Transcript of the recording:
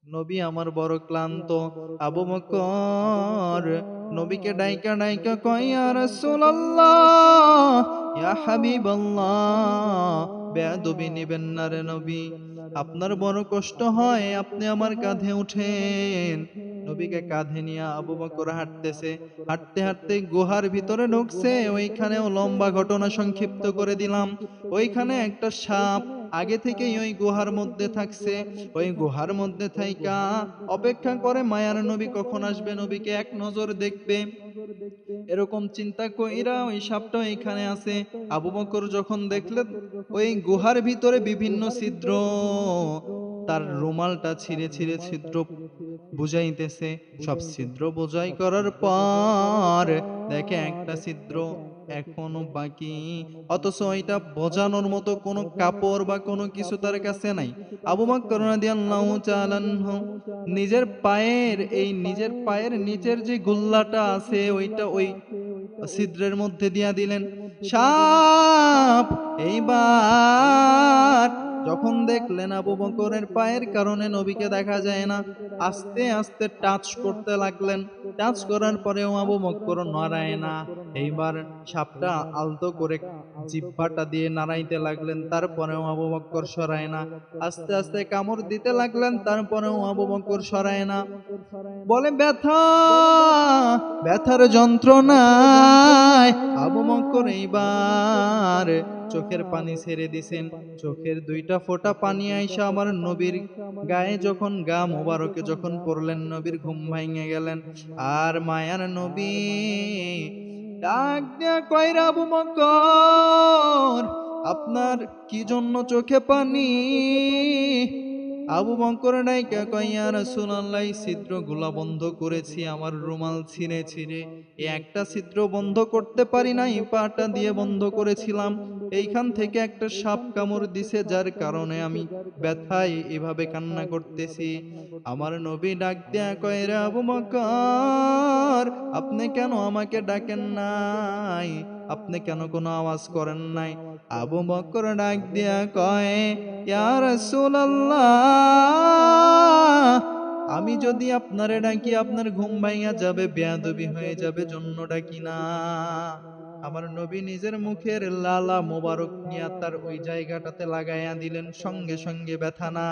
নবী আমার বড় ক্লান্ত। আবু বকর নবীকে ডাইকা ডাইকা কয়, ইয়া রাসূলুল্লাহ, ইয়া হাবিবাল্লাহ, বেয়াদবি নিবেন না রে নবী, আপনার বড় কষ্ট হয়, আপনি আমার কাঁধে উঠেন। নবীকে কাঁধে নিয়ে আবু বকর হাঁটতেছে। হাঁটতে হাঁটতে গুহার ভিতরে ঢুকছে। ওইখানেও লম্বা ঘটনা সংক্ষিপ্ত করে দিলাম। ওইখানে একটা সাপ আগে থেকেই ওই গুহার মধ্যে থাকছে। ওই গুহার মধ্যে থাইকা অপেক্ষা করে মায়ার নবী কখন আসবে, নবীকে এক নজর দেখবে, এরকম চিন্তা কইরা ওই সাপটা এখানে আছে। আবু বকর যখন দেখলেন ওই গুহার ভিতরে বিভিন্ন ছিদ্র, তার রুমালটা ছিঁড়ে ছিঁড়ে ছিদ্র বুঝাইতেছে। সব ছিদ্র বোঝাই করার পর দেখে একটা ছিদ্র এখনো বাকি, অথচ এটা বোঝানোর মতো কোনো কাপড় বা কোনো কিছু তার কাছে নাই। আবু বকর রাদিয়াল্লাহু তাআলা আনহু নিজের পায়ের নিচের যে গুল্লাটা আছে ওইটা ওই ছিদ্রের মধ্যে দিয়া দিলেন। সাপ এইবার যখন দেখলেন আবু বকরের পায়ের কারণে নবীকে দেখা যায় না, আস্তে আস্তে টাচ করতে লাগলেন। টাচ করার পরেও আবু বকর নড়ায় না। এইবার সাপটা আলতো করে জিহ্বাটা দিয়ে নাড়াইতে লাগলেন, তারপরেও আবু বকর সরায় না। আস্তে আস্তে কামড় দিতে লাগলেন, তারপরেও আবু বকর সরায় না। বলে ব্যথা, ব্যথার যন্ত্রণায় আবু বকর এইবার চোখের পানি ছেড়ে দিছেন। চোখের দুইটা ফোঁটা পানি আইসা আমার নবীর গায়ে যখন, গা মোবারকে যখন পড়লেন, নবীর ঘুম ভাঙে গেলেন। আর মায়ার নবী ডাক দিয়া কইরা, আবু বকর আপনার কি জন্য চোখে পানি? আবু বকর ডাইকা কয়, ইয়া রাসূলুল্লাহ, ছিদ্রগুলা বন্ধ করেছি আমার রুমাল ছিঁড়ে ছিঁড়ে, এই একটা ছিদ্র বন্ধ করতে পারি নাই, পাটা দিয়ে বন্ধ করেছিলাম। এইখান থেকে একটা সাপ কামড় দিছে, যার কারণে আমি ব্যথায় এভাবে কান্না করতেছি। আমার নবী ডাক দেয়া কয়, রে আবু বকর, আপনি কেন আমাকে ডাকেন নাই? আপনি কেন কোনো আওয়াজ করেন নাই? আবু বকর ডাক দিয়া কয়, ইয়া রাসূলুল্লাহ, আমি যদি আপনারে ডাকি আপনার ঘুম ভাইঙা যাবে, বেয়াদবি হয়ে যাবে, জন্য ডাকি না। আমার নবী নিজের মুখের লালা মোবারক নিয়ে তার ওই জায়গাটাতে লাগাইয়া দিলেন, সঙ্গে সঙ্গে ব্যথা না।